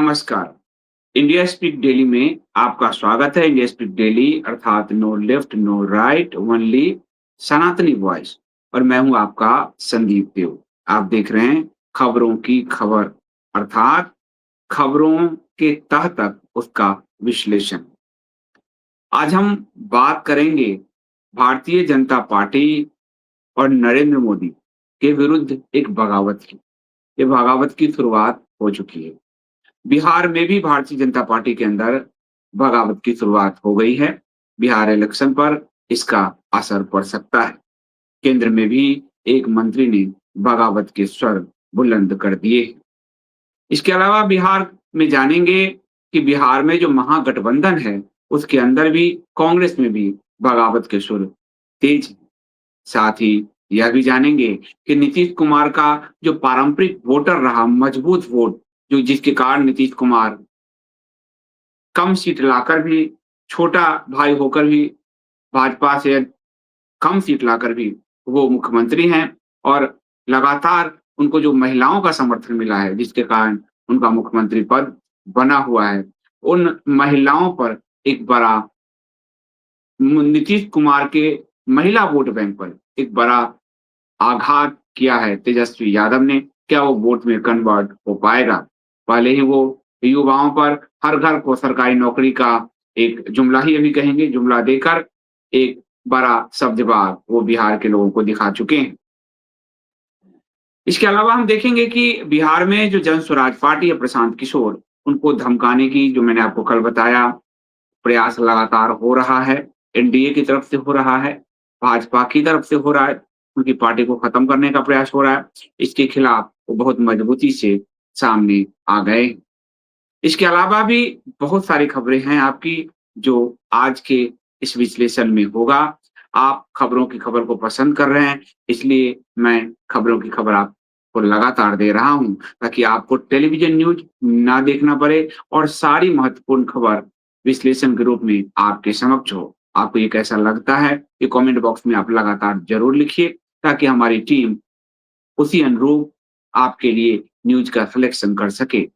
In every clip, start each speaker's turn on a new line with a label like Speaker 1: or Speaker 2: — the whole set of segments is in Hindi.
Speaker 1: नमस्कार। इंडिया स्पीक डेली में आपका स्वागत है। इंडिया स्पीक डेली अर्थात no left no right only Sanatani voice और मैं हूं आपका संदीप देव। आप देख रहे हैं खबरों की खबर अर्थात खबरों के तह तक उसका विश्लेषण। आज हम बात करेंगे भारतीय जनता पार्टी और नरेंद्र मोदी के विरुद्ध एक बगावत की। ये बगावत की शुरुआत हो चुकी है। बिहार में भी भारतीय जनता पार्टी के अंदर बगावत की शुरुआत हो गई है। बिहार इलेक्शन पर इसका असर पड़ सकता है। केंद्र में भी एक मंत्री ने बगावत के स्वर बुलंद कर दिए हैं। इसके अलावा बिहार में जानेंगे कि बिहार में जो महागठबंधन है, उसके अंदर भी कांग्रेस में भी बगावत के सुर तेज हैं। साथ ही यह भी जानेंगे कि नीतीश कुमार का जो पारंपरिक वोटर रहा, मजबूत वोट, जो जिसके कारण नीतीश कुमार कम सीट लाकर भी, छोटा भाई होकर भी, भाजपा से कम सीट लाकर भी वो मुख्यमंत्री हैं और लगातार उनको जो महिलाओं का समर्थन मिला है, जिसके कारण उनका मुख्यमंत्री पद बना हुआ है। उन महिलाओं पर एक बड़ा नीतीश कुमार के महिला वोट बैंक पर एक बड़ा आघात किया है तेजस्वी यादव ने। क्या वो वोट में कन्वर्ट हो पाएगा? पहले ही वो युवाओं पर हर घर को सरकारी नौकरी का एक जुमला ही अभी कहेंगे, जुमला देकर एक बड़ा सब्ज़बाग वो बिहार के लोगों को दिखा चुके हैं। इसके अलावा हम देखेंगे कि बिहार में जो जन स्वराज पार्टी है प्रशांत किशोर, उनको धमकाने की जो मैंने आपको कल बताया प्रयास लगातार हो रहा है। एनडीए की तरफ से हो रहा है, भाजपा की तरफ से हो रहा है, उनकी पार्टी को खत्म करने का प्रयास हो रहा है। इसके खिलाफ वो बहुत मजबूती से सामने आ गए। इसके अलावा भी बहुत सारी खबरें हैं आपकी जो आज के इस विश्लेषण में होगा। आप खबरों की खबर को पसंद कर रहे हैं, इसलिए मैं खबरों की खबर आपको लगातार दे रहा हूँ, ताकि आपको टेलीविज़न न्यूज़ ना देखना पड़े और सारी महत्वपूर्ण खबर विश्लेषण के रूप में आपके समक्ष हो। आपको ये कैसा लगता है, ये कमेंट बॉक्स में आप लगातार ज़रूर लिखिए, ताकि हमारी टीम उसी अनुरूप आपके लिए न्यूज़ का सिलेक्शन कर सके।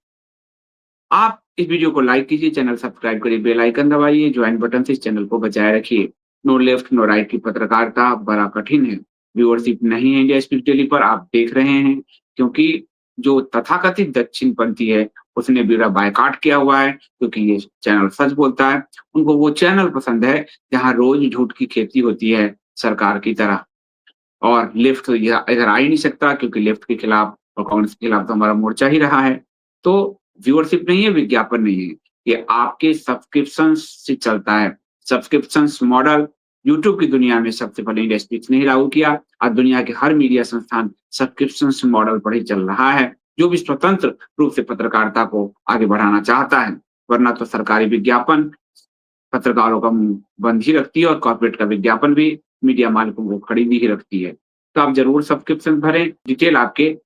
Speaker 1: आप इस वीडियो को लाइक कीजिए, चैनल सब्सक्राइब करिए, बेल आइकन दबाइए, ज्वाइन बटन से इस चैनल को बचाए रखिए। नो लेफ्ट नो राइट की पत्रकारिता बड़ा कठिन है। व्यूअरशिप नहीं है इंडिया स्पीक डेली पर, आप देख रहे हैं, क्योंकि जो तथाकथित दक्षिणपंथी है, उसने मेरा बायकॉट किया हुआ है, क्योंकि ये चैनल सच बोलता है। उनको वो चैनल पसंद है, जहाँ रोज़ झूठ की खेती होती है सरकार की तरह। और लेफ्ट तो यह इधर आ ही नहीं सकता, क्योंकि लेफ्ट के खिलाफ और कांग्रेस के खिलाफ तो हमारा मोर्चा ही रहा है। तो व्यूअरशिप नहीं है, विज्ञापन नहीं है। ये आपके सब्सक्रिप्शन से चलता है। सब्सक्रिप्शंस मॉडल यूट्यूब की दुनिया में सबसे पहले इंडिया स्पीक्स ने ही लागू किया। आज दुनिया के हर मीडिया संस्थान सब्सक्रिप्शंस मॉडल पर ही चल रहा है, जो भी स्वतंत्र रूप से पत्रकारिता को आगे बढ़ाना चाहता है। वरना तो सरकारी विज्ञापन पत्रकारों का मुँह बंद ही रखती है और कॉर्पोरेट का विज्ञापन भी मीडिया मालिकों को खरीद ही रखती है। तो आप ज़रूर सब्सक्रिप्शन भरें, डिटेल आपके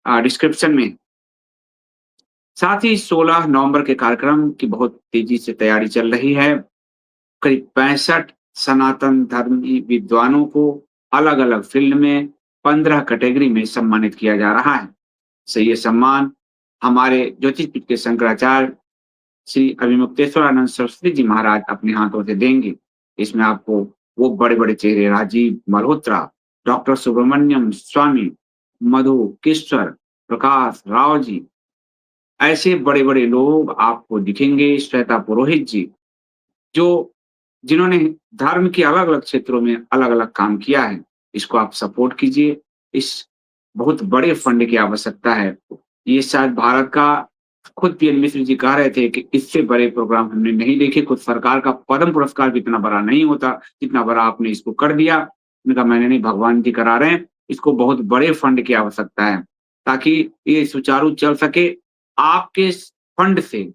Speaker 1: डिस्क्रिप्शन में। साथ ही 16 नवंबर के कार्यक्रम की बहुत तेज़ी से तैयारी चल रही है। करीब 65 सनातन धर्मी विद्वानों को अलग-अलग फ़ील्ड में 15 कैटेगरी में सम्मानित किया जा रहा है। ये सम्मान हमारे ज्योतिषपीठ के शंकराचार्य श्री अभिमुक्तेश्वरानंद सरस्वती जी महाराज अपने हाथों से देंगे। इसमें आपको वो बड़े-बड़े चेहरे राजीव मल्होत्रा, डॉक्टर सुब्रमण्यम स्वामी, मधु किश्वर, प्रकाश राव जी, ऐसे बड़े-बड़े लोग आपको दिखेंगे। श्वेता पुरोहित जी, जो जिन्होंने धर्म के अलग-अलग क्षेत्रों में अलग-अलग काम किया है। इसको आप सपोर्ट कीजिए। इस बहुत बड़े फंड की आवश्यकता है। ये शायद भारत का खुद पीएन मिश्र जी कह रहे थे कि इससे बड़े प्रोग्राम हमने नहीं देखे। खुद सरकार का पद्म पुरस्कार भी इतना बड़ा नहीं होता, जितना बड़ा आपने इसको कर दिया। मैंने कहा मैंने नहीं, भगवान जी करा रहे हैं। इसको बहुत बड़े फंड की आवश्यकता है, ताकि ये सुचारू चल सके। आपके इस फंड से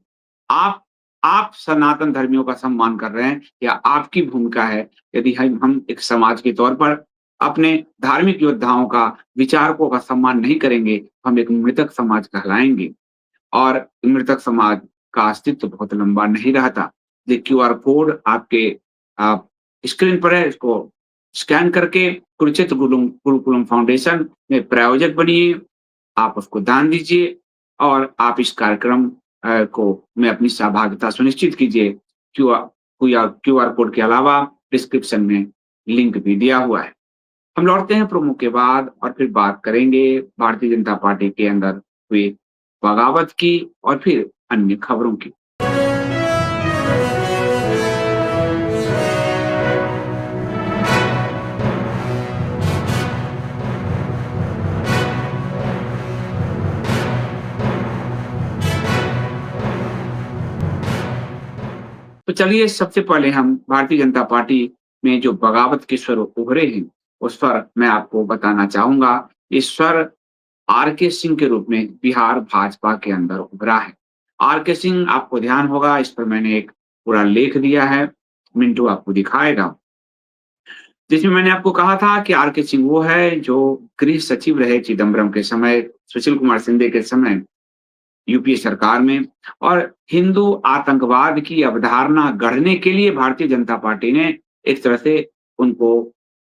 Speaker 1: आप आप सनातन धर्मियों का सम्मान कर रहे हैं, या आपकी भूमिका है। यदि हम एक समाज के तौर पर अपने धार्मिक योद्धाओं का, विचारकों का सम्मान नहीं करेंगे, हम एक मृतक समाज कहलाएँगे और मृतक समाज का अस्तित्व बहुत लंबा नहीं रहता। ये क्यूआर कोड आपके अ, स्क्रीन पर है, इसको स्कैन करके कुरुक्षेत्र गुरुकुलम फाउंडेशन में प्रायोजक बनिए। आप उसको दान दीजिए और आप इस कार्यक्रम को में अपनी सहभागिता सुनिश्चित कीजिए। क्यूआर कोड के अलावा डिस्क्रिप्शन में लिंक भी दिया हुआ है। हम लौटते हैं प्रोमो के बाद और फिर बात करेंगे भारतीय जनता पार्टी के अंदर हुई बगावत की और फिर अन्य खबरों की। तो चलिए सबसे पहले हम भारतीय जनता पार्टी में जो बगावत के स्वर उभरे हैं, उस पर मैं आपको बताना चाहूँगा। ये स्वर आर.के. सिंह के रूप में बिहार भाजपा के अंदर उभरा है। आर.के. सिंह आपको ध्यान होगा, इस पर मैंने एक पूरा लेख दिया है, मिंटू आपको दिखाएगा। जिसमें मैंने आपको कहा था कि आर.के. सिंह वो है जो गृह सचिव रहे चिदम्बरम के समय, सुशील कुमार शिंदे के समय यूपीए सरकार में, और हिंदू आतंकवाद की अवधारणा गढ़ने के लिए भारतीय जनता पार्टी ने एक तरह से उनको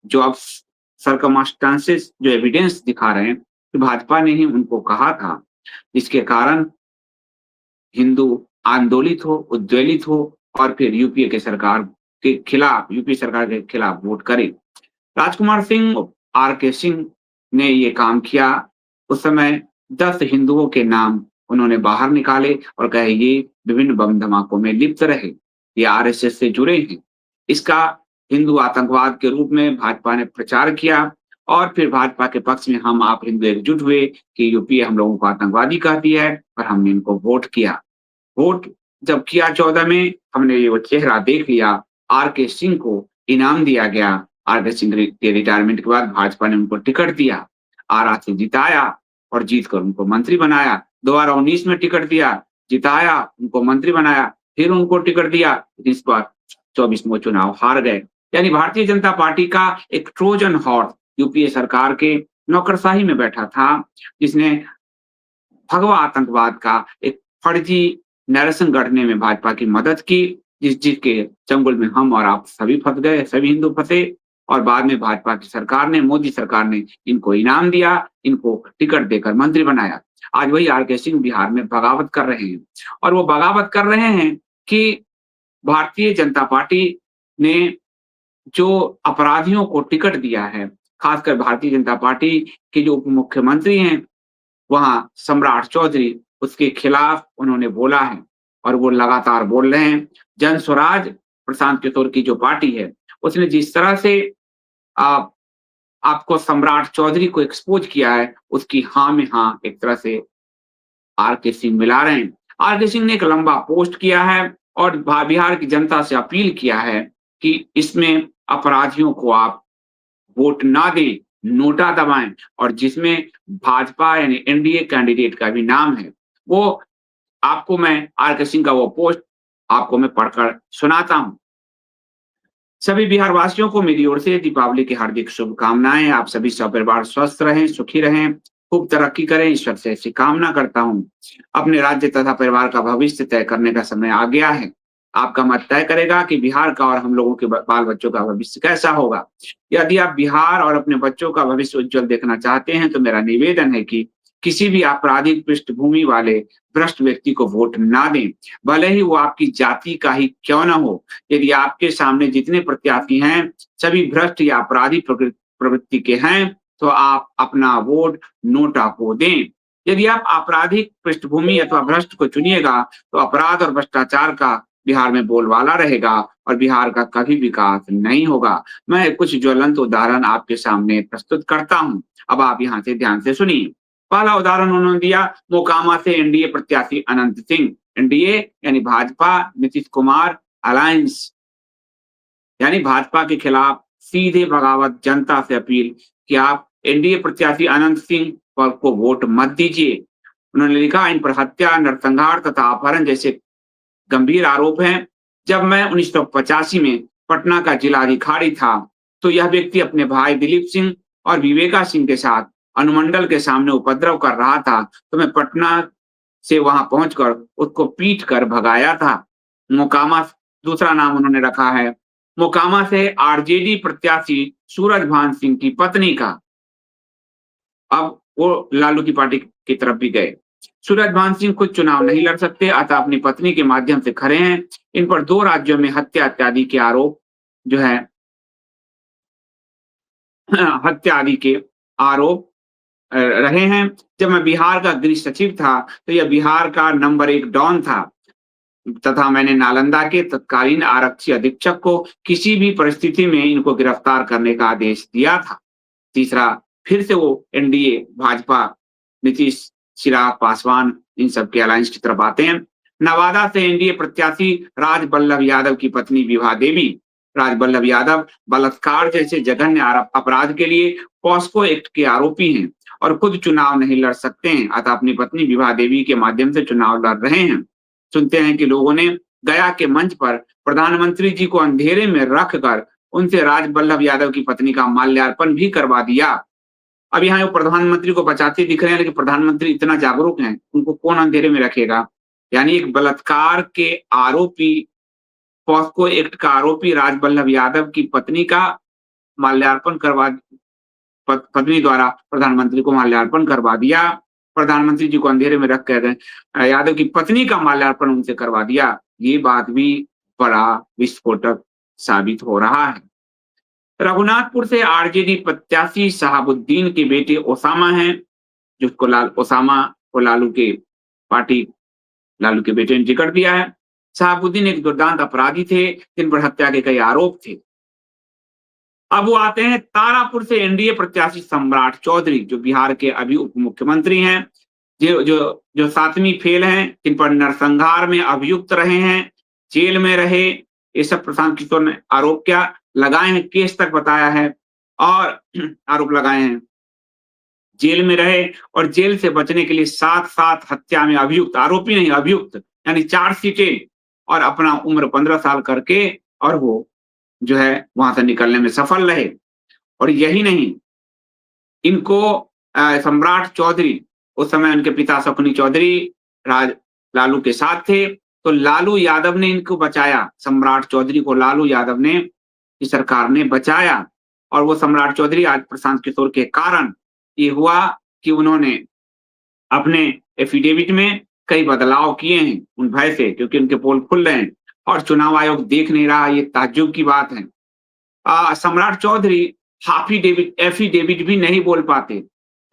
Speaker 1: जो अब सर्कमस्टांसेस जो एविडेंस दिखा रहे हैं कि भाजपा ने ही उनको कहा था, जिसके कारण हिंदू आंदोलित हो, उद्वेलित हो और फिर यूपीए सरकार के खिलाफ वोट करे। राजकुमार सिंह, आर.के. सिंह ने ये काम किया। उस समय 10 हिंदुओं के नाम उन्होंने बाहर निकाले और कहे ये विभिन्न बम धमाकों में लिप्त रहे, ये आरएसएस से जुड़े हैं। इसका हिंदू आतंकवाद के रूप में भाजपा ने प्रचार किया और फिर भाजपा के पक्ष में हम आप हिंदू एकजुट हुए कि यूपीए हम लोगों को आतंकवादी कहती है और हमने इनको वोट किया। वोट जब किया 14 में, हमने ये वो चेहरा देख लिया, आर.के. सिंह को इनाम दिया गया। आर.के. सिंह के रिटायरमेंट के बाद भाजपा ने उनको टिकट दिया, आरा से जिताया और जीतकर उनको मंत्री बनाया। दोबारा 19 में टिकट दिया, जिताया, उनको मंत्री बनाया, फिर उनको टिकट दिया, इस बार 24 में वो चुनाव हार गए। यानी भारतीय जनता पार्टी का एक ट्रोजन हॉर्स यूपीए सरकार के नौकरशाही में बैठा था, जिसने भगवा आतंकवाद का एक फर्जी नैरेशन गढ़ने में भाजपा की मदद की, जिसके चंगुल में हम और आप सभी फँस गए, सभी हिंदू फँसे और बाद में भाजपा की सरकार ने, मोदी सरकार ने इनको इनाम दिया, इनको टिकट देकर मंत्री बनाया। आज वही आर.के. सिंह बिहार में बगावत कर रहे हैं और वो बगावत कर रहे हैं कि भारतीय जनता पार्टी ने जो अपराधियों को टिकट दिया है, खासकर भारतीय जनता पार्टी के जो उप मुख्यमंत्री हैं, वहाँ सम्राट चौधरी, उसके खिलाफ उन्होंने बोला है और वो लगातार बोल रहे हैं। जन स्वराज प्रशांत किशोर की जो पार्टी है, उसने जिस तरह से अ, आपको सम्राट चौधरी को एक्सपोज़ किया है, उसकी हाँ में हाँ एक तरह से आर.के. सिंह मिला रहे हैं। आर.के. सिंह ने एक लंबा पोस्ट किया है और बिहार की जनता से अपील किया है कि इसमें अपराधियों को आप वोट ना दें, नोटा दबाएँ और जिसमें भाजपा यानी एनडीए कैंडिडेट का भी नाम है, वो आपको मैं आर.के. सिंह का वो पोस्ट आपको मैं पढ़कर सुनाता हूँ। सभी बिहार वासियों को मेरी ओर से दीपावली की हार्दिक शुभकामनाएँ। आप सभी सपरिवार स्वस्थ रहें, सुखी रहें, खूब तरक्की करें, ईश्वर से ऐसी कामना करता हूँ। अपने राज्य तथा परिवार का भविष्य तय करने का समय आ गया है। आपका मत तय करेगा कि बिहार का और हम लोगों के बाल-बच्चों का भविष्य कैसा होगा। यदि आप बिहार और अपने बच्चों का भविष्य उज्ज्वल देखना चाहते हैं, तो मेरा निवेदन है कि किसी भी आपराधिक पृष्ठभूमि वाले भ्रष्ट व्यक्ति को वोट ना दें, भले ही वो आपकी जाति का ही क्यों ना हो। यदि आपके सामने जितने प्रत्याशी हैं, सभी भ्रष्ट या आपराधिक प्रवृत्ति के हैं, तो आप अपना वोट नोटा को दें। यदि आप आपराधिक पृष्ठभूमि अथवा भ्रष्ट को चुनिएगा, तो अपराध और भ्रष्टाचार का बिहार में बोलबाला रहेगा और बिहार का कभी विकास नहीं होगा। मैं कुछ ज्वलंत उदाहरण आपके सामने प्रस्तुत करता हूँ। अब आप यहाँ से ध्यान से सुनिए। पहला उदाहरण उन्होंने दिया मोकामा से एनडीए प्रत्याशी अनंत सिंह। एनडीए यानी भाजपा नीतीश कुमार अलायंस, यानी भाजपा के खिलाफ सीधे बगावत, जनता से अपील कि आप एनडीए प्रत्याशी अनंत सिंह पर को वोट मत दीजिए। उन्होंने लिखा इन पर हत्या, नरसंहार तथा अपहरण जैसे गंभीर आरोप हैं। जब मैं 1985 में पटना का जिलाधिकारी था, तो यह व्यक्ति अपने भाई दिलीप सिंह और विवेका सिंह के साथ अनुमंडल के सामने उपद्रव कर रहा था, तो मैं पटना से वहां पहुंचकर उसको पीट कर भगाया था। मोकामा दूसरा नाम उन्होंने रखा है, मोकामा से आरजेडी प्रत्याशी सूरजभान सिंह की पत्नी का। अब वो लालू की पार्टी की तरफ भी गए। सूरजभान सिंह खुद चुनाव नहीं लड़ सकते, अतः अपनी पत्नी के माध्यम से खड़े हैं। इन पर 2 राज्यों में हत्या इत्यादि के आरोप जो है हत्या आदि के आरोप रहे हैं। जब मैं बिहार का गृह सचिव था, तो यह बिहार का नंबर 1 डॉन था तथा मैंने नालंदा के तत्कालीन आरक्षी अधीक्षक को किसी भी परिस्थिति में इनको गिरफ्तार करने का आदेश दिया था। तीसरा, फिर से वो एनडीए, भाजपा, नीतीश, चिराग पासवान इन सब के अलायंस की तरफ आते हैं। नवादा से एनडीए प्रत्याशी राज बल्लभ यादव की पत्नी विभा देवी। राज बल्लभ यादव बलात्कार जैसे जघन्य अपराध के लिए पॉस्को एक्ट के आरोपी हैं और खुद चुनाव नहीं लड़ सकते हैं, अतः अपनी पत्नी विभा देवी के माध्यम से चुनाव लड़ रहे हैं। सुनते हैं कि लोगों ने गया के मंच पर प्रधानमंत्री जी को अंधेरे में रखकर उनसे राज बल्लभ यादव की पत्नी का माल्यार्पण भी करवा दिया। अब यहाँ वो प्रधानमंत्री को बचाते दिख रहे हैं, लेकिन प्रधानमंत्री इतना जागरूक हैं, उनको कौन अंधेरे में रखेगा? यानी एक बलात्कार के आरोपी, पॉस्को एक्ट का आरोपी राज बल्लभ यादव की पत्नी का माल्यार्पण करवा पत्नी द्वारा प्रधानमंत्री को माल्यार्पण करवा दिया। प्रधानमंत्री जी को अंधेरे में रख कर यादव की पत्नी का माल्यार्पण उनसे करवा दिया। ये बात भी बड़ा विस्फोटक साबित हो रहा है। रघुनाथपुर से आरजेडी प्रत्याशी शहाबुद्दीन के बेटे ओसामा हैं, जिसको ओसामा को लालू के बेटे ने टिकट दिया है। शहाबुद्दीन एक दुर्दांत अपराधी थे, जिन पर हत्या के कई आरोप थे। अब वो आते हैं तारापुर से एनडीए प्रत्याशी सम्राट चौधरी, जो बिहार के अभी उप मुख्यमंत्री हैं, जो 7वीं फेल हैं, जिन पर नरसंहार में अभियुक्त रहे हैं, जेल में रहे। ये सब प्रशांत किशोर ने आरोप क्या लगाए हैं, केस तक बताया है और आरोप लगाए हैं। जेल में रहे और जेल से बचने के लिए 7 हत्या में अभियुक्त, आरोपी नहीं अभियुक्त, यानी 4 सीटें, और अपना उम्र 15 साल करके और वो जो है वहां से निकलने में सफल रहे। और यही नहीं, इनको सम्राट चौधरी, उस समय उनके पिता शकुनी चौधरी लालू के साथ थे, तो लालू यादव ने इनको बचाया। सम्राट चौधरी को लालू यादव ने की सरकार ने बचाया, और वो सम्राट चौधरी आज प्रशांत किशोर के कारण ये हुआ कि उन्होंने अपने एफिडेविट में कई बदलाव किए हैं उन भय से, क्योंकि उनके पोल खुल रहे हैं और चुनाव आयोग देख नहीं रहा। ये ताज्जुब की बात है। सम्राट चौधरी एफिडेविट भी नहीं बोल पाते,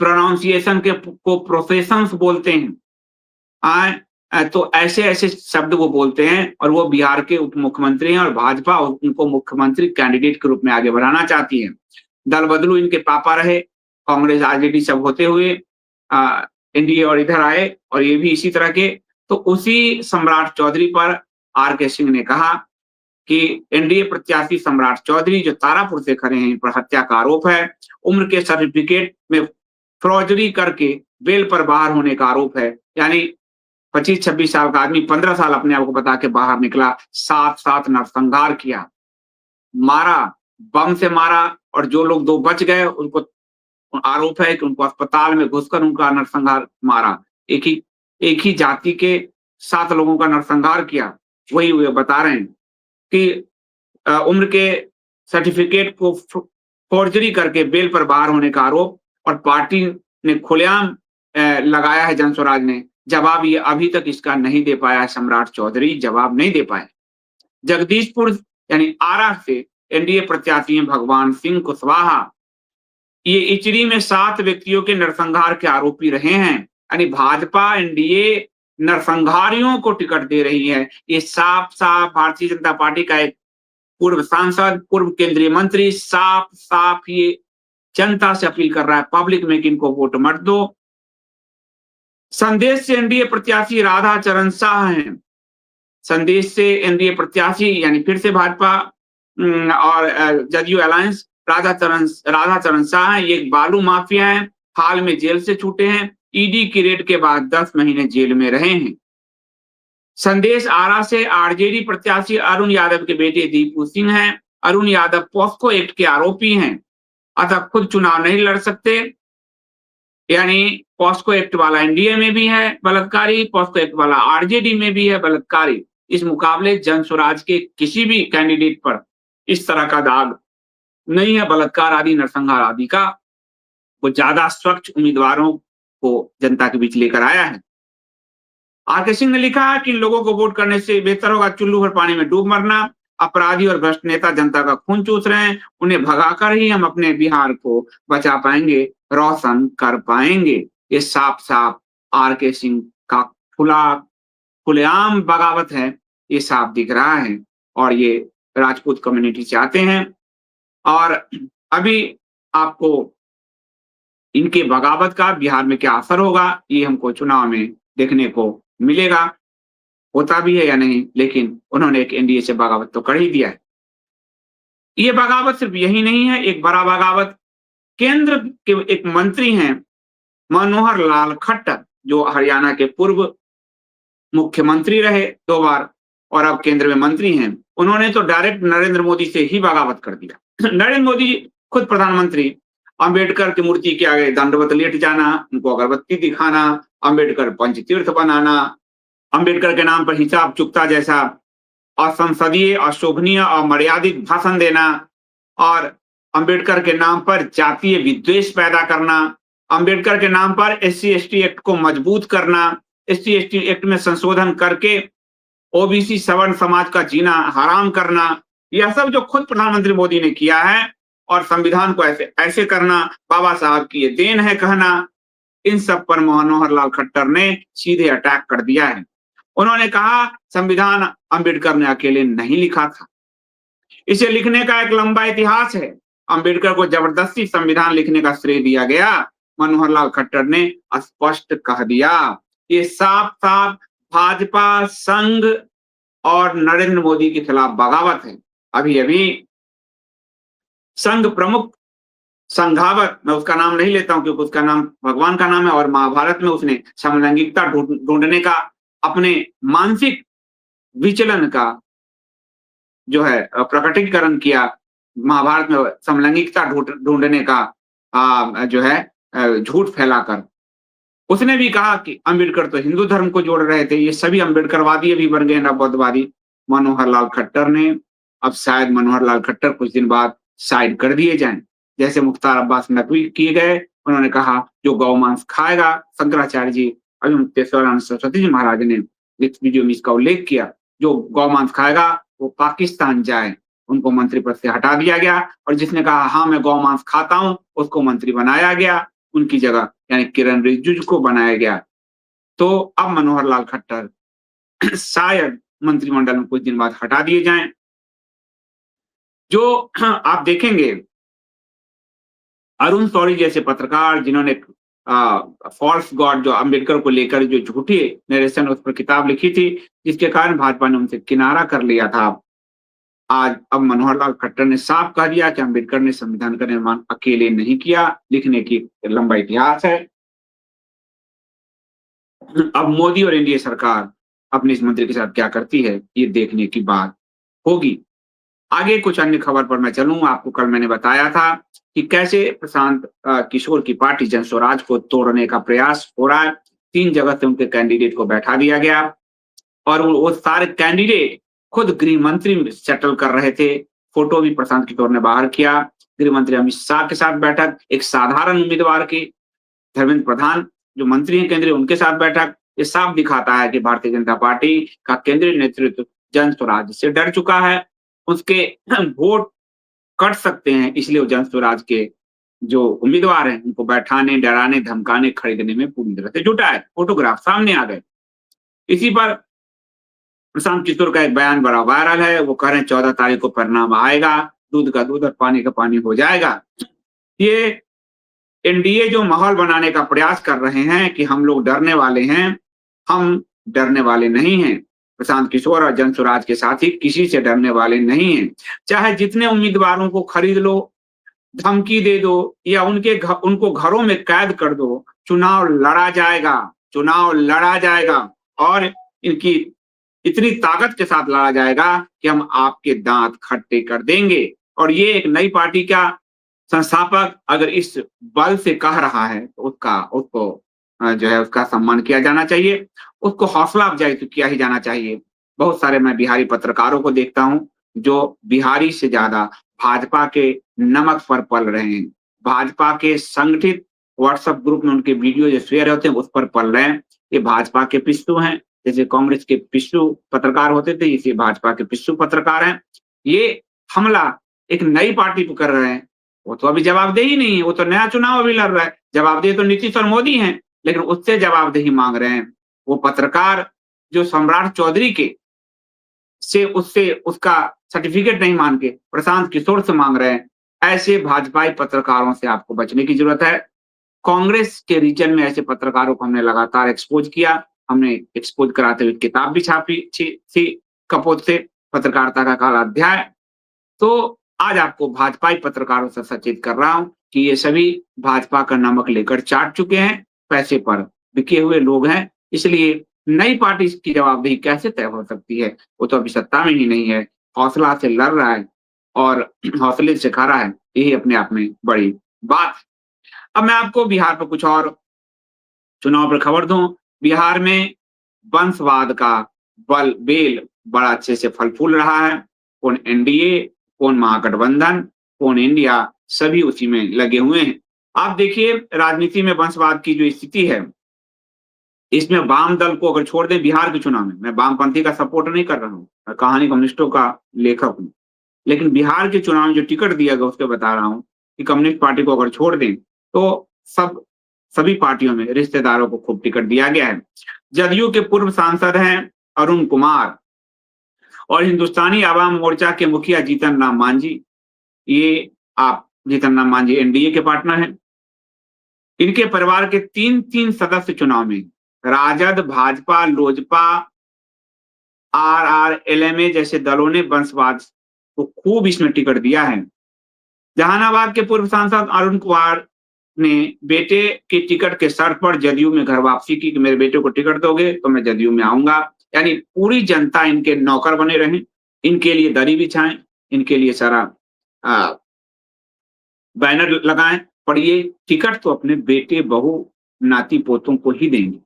Speaker 1: प्रोनाउंसिएशन को प्रोफेशंस बोलते हैं। तो ऐसे ऐसे शब्द वो बोलते हैं, और वो बिहार के उप मुख्यमंत्री हैं और भाजपा उनको मुख्यमंत्री कैंडिडेट के रूप में आगे बढ़ाना चाहती है। दल बदलू इनके पापा रहे, कांग्रेस आरजेडी सब होते हुए एनडीए और इधर आए, और ये भी इसी तरह के। तो उसी सम्राट चौधरी पर आर के सिंह ने कहा कि एनडीए प्रत्याशी सम्राट चौधरी जो तारापुर से खड़े हैं, इन पर हत्या का आरोप है, उम्र के सर्टिफिकेट में फौजरी करके बेल पर बाहर होने का आरोप है। यानी 25-26 साल का आदमी 15 साल अपने आप को बता के बाहर निकला, 7 नरसंहार किया, मारा, बम से मारा, और जो लोग 2 बच गए उनको आरोप है कि उनको अस्पताल में घुसकर उनका नरसंहार मारा। एक ही जाति के 7 लोगों का नरसंहार किया। वही वे बता रहे हैं कि उम्र के सर्टिफिकेट को फॉर्जरी करके बेल पर बाहर होने का आरोप, और पार्टी ने खुलेआम लगाया है जन स्वराज ने। जवाब ये अभी तक इसका नहीं दे पाया है, सम्राट चौधरी जवाब नहीं दे पाए। जगदीशपुर यानी आरा से एनडीए प्रत्याशी हैं भगवान सिंह कुशवाहा। ये इचरी में 7 व्यक्तियों के नरसंहार के आरोपी रहे हैं। यानी भाजपा एनडीए नरसंहारियों को टिकट दे रही है। ये साफ साफ भारतीय जनता पार्टी का एक पूर्व सांसद, पूर्व केंद्रीय मंत्री साफ साफ ये जनता से अपील कर रहा है पब्लिक में कि इनको वोट मत दो। संदेश से एनडीए प्रत्याशी राधा चरण शाह हैं। संदेश से एनडीए प्रत्याशी यानी फिर से भाजपा और जदयू अलायंस राधा चरण शाह हैं। ये एक बालू माफिया है, हाल में जेल से छूटे हैं, ईडी की रेड के बाद 10 महीने जेल में रहे हैं। संदेश आरा से आरजेडी प्रत्याशी अरुण यादव के बेटे दीपू सिंह हैं। अरुण यादव पॉस्को एक्ट के आरोपी हैं, अतः खुद चुनाव नहीं लड़ सकते। यानी पॉस्को एक्ट वाला एनडीए में भी है बलात्कारी, पॉस्को एक्ट वाला आरजेडी में भी है बलात्कारी। इस मुकाबले जन स्वराज के किसी भी कैंडिडेट पर इस तरह का दाग नहीं है, बलात्कार आदि, नरसंहार आदि का। वो ज्यादा स्वच्छ उम्मीदवारों को जनता के बीच लेकर आया है। आरके सिंह ने लिखा है कि लोगों को वोट करने से बेहतर होगा चुल्लू भर पानी में डूब मरना। अपराधी और भ्रष्ट नेता जनता का खून चूस रहे हैं, उन्हें भगाकर ही हम अपने बिहार को बचा पाएंगे, रोशन कर पाएंगे। ये साफ साफ आरके सिंह का खुला खुलेआम बगावत है, ये साफ दिख रहा है। और ये राजपूत कम्युनिटी चाहते हैं। और अभी आपको इनके बगावत का बिहार में क्या असर होगा, ये हमको चुनाव में देखने को मिलेगा। होता भी है या नहीं, लेकिन उन्होंने एक एनडीए से बगावत तो कर ही दिया है। ये बगावत सिर्फ यही नहीं है, एक बड़ा बगावत केंद्र के एक मंत्री हैं मनोहर लाल खट्टर, जो हरियाणा के पूर्व मुख्यमंत्री रहे 2 बार और अब केंद्र में मंत्री हैं। उन्होंने तो डायरेक्ट नरेंद्र मोदी से ही बगावत कर दिया। नरेंद्र मोदी खुद प्रधानमंत्री, अंबेडकर की मूर्ति के आगे दंडवत लेट जाना, उनको अगरबत्ती दिखाना, अंबेडकर पंचतीर्थ बनाना, अंबेडकर के नाम पर हिसाब चुकता जैसा असंसदीय, अशोभनीय, अमर्यादित भाषण देना और अंबेडकर के नाम पर जातीय विद्वेष पैदा करना, अंबेडकर के नाम पर एससी एसटी एक्ट को मजबूत करना, एससी एसटी एक्ट में संशोधन करके ओबीसी सवर्ण समाज का जीना हराम करना, यह सब जो खुद प्रधानमंत्री मोदी ने किया है और संविधान को ऐसे ऐसे करना, बाबा साहब की ये देन है कहना, इन सब पर मनोहर लाल खट्टर ने सीधे अटैक कर दिया है। उन्होंने कहा संविधान अंबेडकर ने अकेले नहीं लिखा था, इसे लिखने का एक लंबा इतिहास है। अंबेडकर को जबरदस्ती संविधान लिखने का श्रेय दिया गया। मनोहर लाल खट्टर ने स्पष्ट कह दिया, ये साफ साफ भाजपा, संघ और नरेंद्र मोदी के खिलाफ बगावत है। अभी अभी संघ प्रमुख संघावत, मैं उसका नाम नहीं लेता हूं क्योंकि उसका नाम भगवान का नाम है और महाभारत में उसने समलैंगिकता ढूंढने का, अपने मानसिक विचलन का जो है प्रकटीकरण किया। महाभारत में समलैंगिकता ढूंढने का जो है झूठ फैलाकर उसने भी कहा कि अंबेडकर तो हिंदू धर्म को जोड़ रहे थे, ये सभी अंबेडकरवादी भी बन गए नवबौद्धवादी। मनोहर लाल खट्टर ने, अब शायद मनोहर लाल खट्टर कुछ दिन बाद साइड कर दिए जाएं, जैसे मुख्तार अब्बास नकवी किए गए। उन्होंने कहा जो गौमांस खाएगा, शंकराचार्य जी, अभी मुक्तेश्वरानंद सरस्वती जी महाराज ने इस वीडियो में इसका उल्लेख किया, जो गौमांस खाएगा वो पाकिस्तान जाए। उनको मंत्री पद से हटा दिया गया और जिसने कहा हाँ मैं गौमांस खाता हूं, उसको मंत्री बनाया गया, उनकी जगह यानी किरण रिजिजू को बनाया गया। तो अब मनोहर लाल खट्टर शायद मंत्रिमंडल में कुछ दिन बाद हटा दिए जाएं। जो आप देखेंगे अरुण शौरी जैसे पत्रकार जिन्होंने फॉल्स गॉड जो अंबेडकर को लेकर जो झूठी नरेशन उस पर किताब लिखी थी, जिसके कारण भाजपा ने उनसे किनारा कर लिया था, आज अब मनोहर लाल खट्टर ने साफ कह दिया कि अंबेडकर ने संविधान का निर्माण अकेले नहीं किया, लिखने की लंबा इतिहास है। अब मोदी और एनडीए सरकार अपने इस मंत्री के साथ क्या करती है, ये देखने की बात होगी। आगे कुछ अन्य खबर पर मैं चलूं। आपको कल मैंने बताया था कि कैसे प्रशांत किशोर की पार्टी जन स्वराज को तोड़ने का प्रयास हो रहा है। 3 जगह से उनके कैंडिडेट को बैठा दिया गया और वो सारे कैंडिडेट खुद गृह मंत्री सेटल कर रहे थे। फोटो भी प्रशांत किशोर ने बाहर किया। गृह मंत्री अमित शाह के साथ बैठक, एक साधारण उम्मीदवार की धर्मेंद्र प्रधान जो मंत्री हैं केंद्रीय, उनके साथ बैठक। ये साफ दिखाता है कि भारतीय जनता पार्टी का केंद्रीय नेतृत्व जन स्वराज से डर चुका है। उसके वोट कट सकते हैं, इसलिए वो जन स्वराज के जो उम्मीदवार हैं उनको बैठाने, डराने, धमकाने, खरीदने में पूरी तरह से जुटा है। फोटोग्राफ सामने आ गए। इसी पर प्रशांत किशोर का एक बयान बड़ा वायरल है। वो कह रहे हैं 14 तारीख को परिणाम आएगा, दूध का दूध और पानी का पानी हो जाएगा। ये एनडीए जो माहौल बनाने का प्रयास कर रहे हैं कि हम लोग डरने वाले हैं, हम डरने वाले नहीं हैं। प्रशांत किशोर और जन स्वराज के साथी किसी से डरने वाले नहीं हैं। चाहे जितने उम्मीदवारों को खरीद लो, धमकी दे दो या उनको घरों में कैद कर दो, चुनाव लड़ा जाएगा, चुनाव लड़ा जाएगा और इनकी इतनी ताकत के साथ लड़ा जाएगा कि हम आपके दांत खट्टे कर देंगे। और ये एक नई पार्टी का संस्थापक अगर इस बल से कह रहा है तो उसको जो है उसका सम्मान किया जाना चाहिए, उसको हौसला अफजाई तो किया ही जाना चाहिए। बहुत सारे मैं बिहारी पत्रकारों को देखता हूं जो बिहारी से ज्यादा भाजपा के नमक पर पल रहे हैं। भाजपा के संगठित व्हाट्सएप ग्रुप में उनके वीडियो जो शेयर होते हैं उस पर पल रहे हैं। ये भाजपा के पिस्तू हैं, जैसे कांग्रेस के पिस्सू पत्रकार होते थे, इसे भाजपा के पिस्सू पत्रकार हैं। ये हमला एक नई पार्टी पे कर रहे हैं। वो तो अभी जवाबदेही नहीं है, वो तो नया चुनाव अभी लड़ रहा है। जवाबदेही तो नीतीश और मोदी हैं, लेकिन उससे जवाबदेही माँग रहे हैं। वो पत्रकार जो सम्राट चौधरी के से उससे उसका सर्टिफिकेट नहीं मान के प्रशांत किशोर से माँग रहे हैं। ऐसे भाजपाई पत्रकारों से आपको बचने की ज़रूरत है। कांग्रेस के रीजन में ऐसे पत्रकारों को हमने लगातार एक्सपोज़ किया। हमने एक्सपोज़ कराते हुए किताब भी छापी थी कपोत से, पत्रकारिता का काला अध्याय। तो आज आपको भाजपाई पत्रकारों से सचेत कर रहा हूँ कि ये सभी भाजपा का नमक लेकर चाट चुके हैं, पैसे पर बिके हुए लोग हैं। इसलिए नई पार्टी की जवाबदेही कैसे तय हो सकती है? वो तो अभी सत्ता में ही नहीं है, हौसला से लड़ रहा है और हौसले से खा रहा है, यही अपने आप में बड़ी बात है। अब मैं आपको बिहार पर कुछ और चुनाव पर खबर दूँ। बिहार में वंशवाद का बेल बड़ा अच्छे से फल-फूल रहा है। कौन एनडीए, कौन महागठबंधन, कौन इंडिया, सभी उसी में लगे हुए हैं। आप देखिए राजनीति में वंशवाद की जो स्थिति है, इसमें वाम दल को अगर छोड़ दें बिहार के चुनाव में, मैं वामपंथी का सपोर्ट नहीं कर रहा हूँ, मैं कहानी कम्युनिस्टों का लेखक हूँ। लेकिन बिहार के चुनाव में जो टिकट दिया गया उसपे बता रहा हूँ कि कम्युनिस्ट पार्टी को अगर छोड़ दें, तो सभी पार्टियों में रिश्तेदारों को खूब टिकट दिया गया है। जदयू के पूर्व सांसद हैं अरुण कुमार और हिंदुस्तानी आवाम मोर्चा के मुखिया जीतन राम मांझी। ये आप जीतन राम मांझी एनडीए के पार्टनर हैं। इनके परिवार के 3-3 सदस्य चुनाव में राजद, भाजपा, लोजपा, आरआरएलएमए जैसे दलों ने वंशवाद को खूब इसमें टिकट दिया है। जहानाबाद के पूर्व सांसद अरुण कुमार ने बेटे के टिकट के शर्त पर जदयू में घर वापसी की कि मेरे बेटे को टिकट दोगे तो मैं जदयू में आऊंगा। यानी पूरी जनता इनके नौकर बने रहें, इनके लिए दरी बिछाएं, इनके लिए सारा बैनर लगाएं, पर ये टिकट तो अपने बेटे, बहू, नाती पोतों को ही देंगे।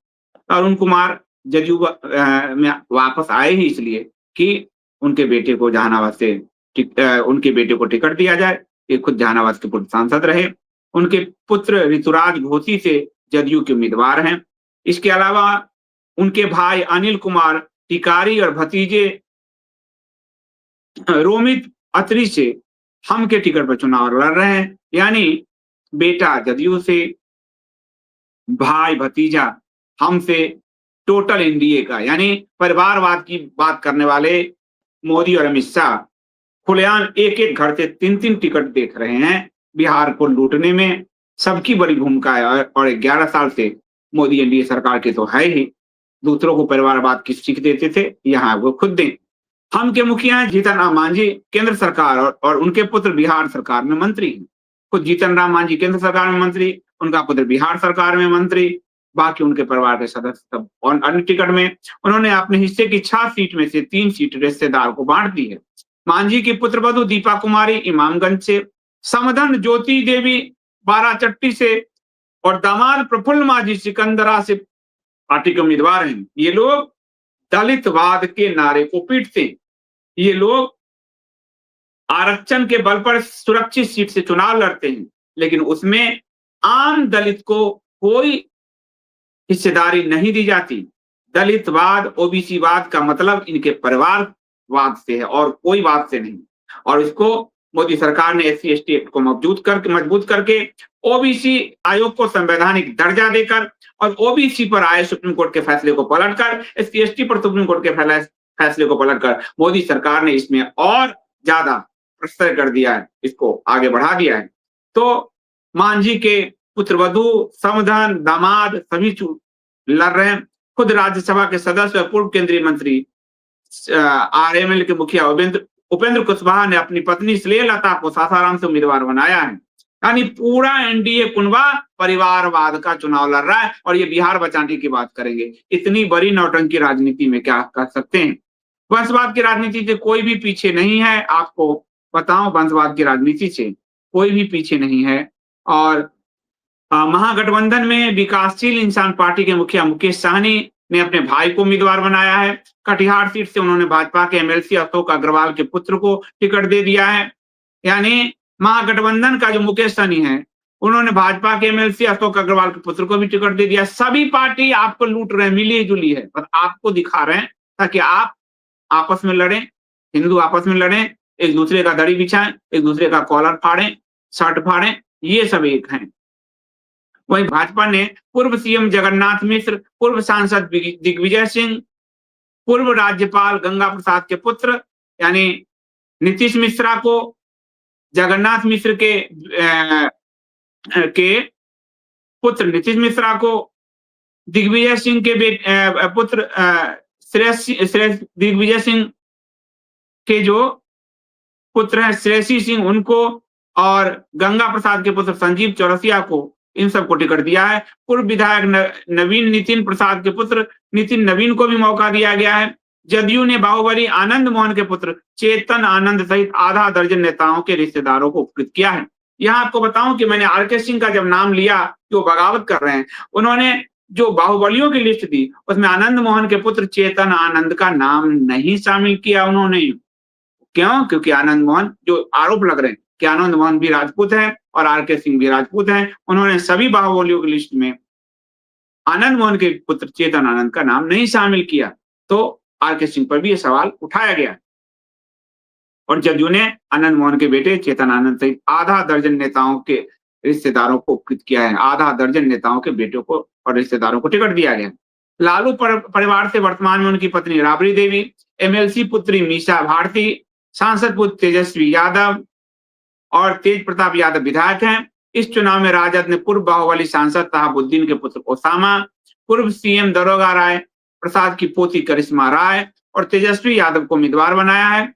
Speaker 1: अरुण कुमार जदयू में वापस आए ही इसलिए कि उनके बेटे को जहानाबाद से उनके बेटे को टिकट दिया जाए। ये खुद जहानाबाद के पूर्व सांसद रहे। उनके पुत्र ऋतुराज घोसी से जदयू के उम्मीदवार हैं। इसके अलावा उनके भाई अनिल कुमार टिकारी और भतीजे रोमित अत्री से हम के टिकट पर चुनाव लड़ रहे हैं। यानी बेटा जदयू से, भाई भतीजा हमसे, टोटल एनडीए का, यानी परिवारवाद की बात करने वाले मोदी और अमित शाह खुलेआम एक-एक घर से 3-3 टिकट देख रहे हैं। बिहार को लूटने में सबकी बड़ी भूमिका है और 11 साल से मोदी एनडीए सरकार के तो है ही। दूसरों को परिवारवाद की सीख देते थे, यहाँ वो खुद दें। हम के मुखिया हैं जीतन राम मांझी, केंद्र सरकार और उनके पुत्र बिहार सरकार में मंत्री हैं। खुद जीतन राम मांझी केंद्र सरकार में मंत्री, उनका पुत्र बिहार सरकार में मंत्री, बाकी उनके परिवार के सदस्य सब और अन्य टिकट में। उन्होंने अपने हिस्से की 6 सीट में से 3 सीट रिश्तेदार को बांट दी है। मांझी की पुत्रवधू दीपा कुमारी इमामगंज से, समधन ज्योति देवी बाराचट्टी से और दामाद प्रफुल्ल मांझी सिकंदरा से पार्टी के उम्मीदवार हैं। ये लोग दलितवाद के नारे को पीटते हैं। ये लोग आरक्षण के बल पर सुरक्षित सीट से चुनाव लड़ते हैं, लेकिन उसमें आम दलित को कोई हिस्सेदारी नहीं दी जाती। दलितवाद, ओबीसीवाद का मतलब इनके परिवारवाद से है और कोई बात से नहीं। और इसको मोदी सरकार ने एससी एसटी एक्ट को मजबूत करके ओबीसी आयोग को संवैधानिक दर्जा देकर और ओबीसी पर आए सुप्रीम कोर्ट के फैसले को पलटकर एससी एसटी पर सुप्रीम कोर्ट के फैसले को पलटकर मोदी सरकार ने इसमें और ज्यादा प्रस्तुत कर दिया है, इसको आगे बढ़ा दिया है। तो मांझी के पुत्रवधू, समधन, दामाद सभी लड़ रहे हैं। खुद राज्यसभा के सदस्य और पूर्व केंद्रीय मंत्री आरएमएल के मुखिया उपेंद्र कुशवाहा ने अपनी पत्नी स्नेहलता को सासाराम से उम्मीदवार बनाया है। यानी पूरा एनडीए कुनबा परिवारवाद का चुनाव लड़ रहा है और ये बिहार बचाने की बात करेंगे। इतनी बड़ी नौटंकी राजनीति में क्या कर सकते हैं? वंशवाद की राजनीति से कोई भी पीछे नहीं है। आपको बताऊं, वंशवाद की राजनीति से कोई भी पीछे नहीं है। और महागठबंधन में विकासशील इंसान पार्टी के मुखिया मुकेश सहनी ने अपने भाई को उम्मीदवार बनाया है। कटिहार सीट से उन्होंने भाजपा के एमएलसी अशोक अग्रवाल के पुत्र को टिकट दे दिया है। यानी महागठबंधन का जो मुकेश सहनी है, उन्होंने भाजपा के एमएलसी अशोक अग्रवाल के पुत्र को भी टिकट दे दिया। सभी पार्टी आपको लूट रहे हैं, मिली-जुली है, पर आपको दिखा रहे हैं ताकि आप आपस में लड़ें, हिंदू आपस में लड़ें, एक दूसरे का दड़ी बिछाएं, एक दूसरे का कॉलर फाड़ें, शर्ट फाड़ें, ये सब एक हैं। वहीं भाजपा ने पूर्व सीएम जगन्नाथ मिश्र, पूर्व सांसद दिग्विजय सिंह, पूर्व राज्यपाल गंगा प्रसाद के पुत्र यानी नीतीश मिश्रा को, जगन्नाथ मिश्र के पुत्र नीतीश मिश्रा को, दिग्विजय सिंह के पुत्र श्रेयस दिग्विजय सिंह के जो पुत्र हैं श्रेयसी सिंह, उनको, और गंगा प्रसाद के पुत्र संजीव चौरसिया को, इन सबको टिकट दिया है। पूर्व विधायक नवीन नितिन प्रसाद के पुत्र नितिन नवीन को भी मौका दिया गया है। जदयू ने बाहुबली आनंद मोहन के पुत्र चेतन आनंद सहित आधा दर्जन नेताओं के रिश्तेदारों को उपकृत किया है। यहाँ आपको बताऊं कि मैंने आरके सिंह का जब नाम लिया, जो बगावत कर रहे हैं, उन्होंने जो बाहुबलियों की लिस्ट दी उसमें आनंद मोहन के पुत्र चेतन आनंद का नाम नहीं शामिल किया उन्होंने। क्यों? क्योंकि आनंद मोहन, जो आरोप लग रहे हैं कि आनंद मोहन भी राजपूत है और आरके सिंह भी राजपूत हैं, उन्होंने सभी बाहुबलियों की लिस्ट में आनंद मोहन के पुत्र चेतन आनंद का नाम नहीं शामिल किया। तो आरके सिंह पर भी ये सवाल उठाया गया और जदयू ने आनंद मोहन के बेटे चेतन आनंद सहित आधा दर्जन नेताओं के रिश्तेदारों को उपकृत किया है। आधा दर्जन नेताओं के बेटों को और रिश्तेदारों को टिकट दिया गया। लालू परिवार से वर्तमान में उनकी पत्नी राबड़ी देवी, एमएलसी पुत्री मीसा भारती, सांसद पुत्र तेजस्वी यादव और तेज प्रताप यादव विधायक हैं। इस चुनाव में राजद ने पूर्व बाहुबली सांसद तहाबुद्दीन के पुत्र ओसामा, पूर्व सीएम दरोगा राय प्रसाद की पोती करिश्मा राय और तेजस्वी यादव को उम्मीदवार बनाया है।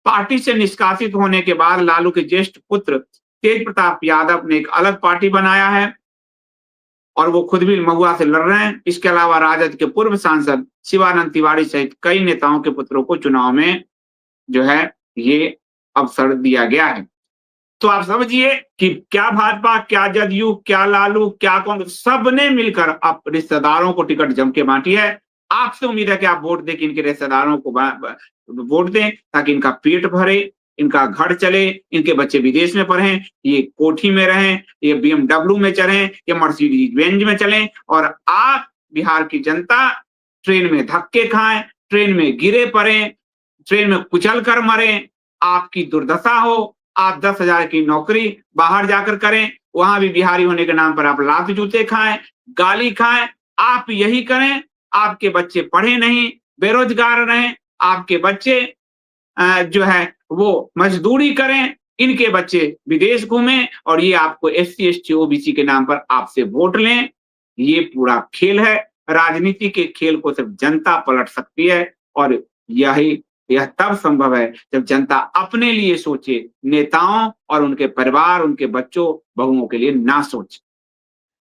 Speaker 1: पार्टी से निष्कासित होने के बाद लालू के ज्येष्ठ पुत्र तेज प्रताप यादव ने एक अलग पार्टी बनाया है और वो खुद भी महुआ से लड़ रहे हैं। इसके अलावा राजद के पूर्व सांसद शिवानंद तिवारी सहित कई नेताओं के पुत्रों को चुनाव में जो है ये अवसर दिया गया है। तो आप समझिए कि क्या भाजपा, क्या जदयू, क्या लालू, क्या कांग्रेस, सबने मिलकर अब रिश्तेदारों को टिकट जम के बांटी है। आपसे उम्मीद है कि आप वोट दें, इनके रिश्तेदारों को वोट दें ताकि इनका पेट भरे, इनका घर चले, इनके बच्चे विदेश में पढ़ें, ये कोठी में रहें, ये BMW में चढ़ें, ये मर्सिडीज बेंज में चलें और आप बिहार की जनता ट्रेन में धक्के खाएं, ट्रेन में गिरे पड़े, ट्रेन में कुचल कर मरें, आपकी दुर्दशा हो, आप 10,000 की नौकरी बाहर जाकर करें, वहां भी बिहारी होने के नाम पर आप लात जूते खाएं, गाली खाएं, आप यही करें। आपके बच्चे पढ़े नहीं, बेरोजगार रहें, आपके बच्चे जो है वो मजदूरी करें, इनके बच्चे विदेश घूमें और ये आपको SC ST OBC के नाम पर आपसे वोट लें। ये पूरा खेल है। राजनीति के खेल को सिर्फ जनता पलट सकती है और यह तब संभव है जब जनता अपने लिए सोचे, नेताओं और उनके परिवार, उनके बच्चों, बहुओं के लिए ना सोचे।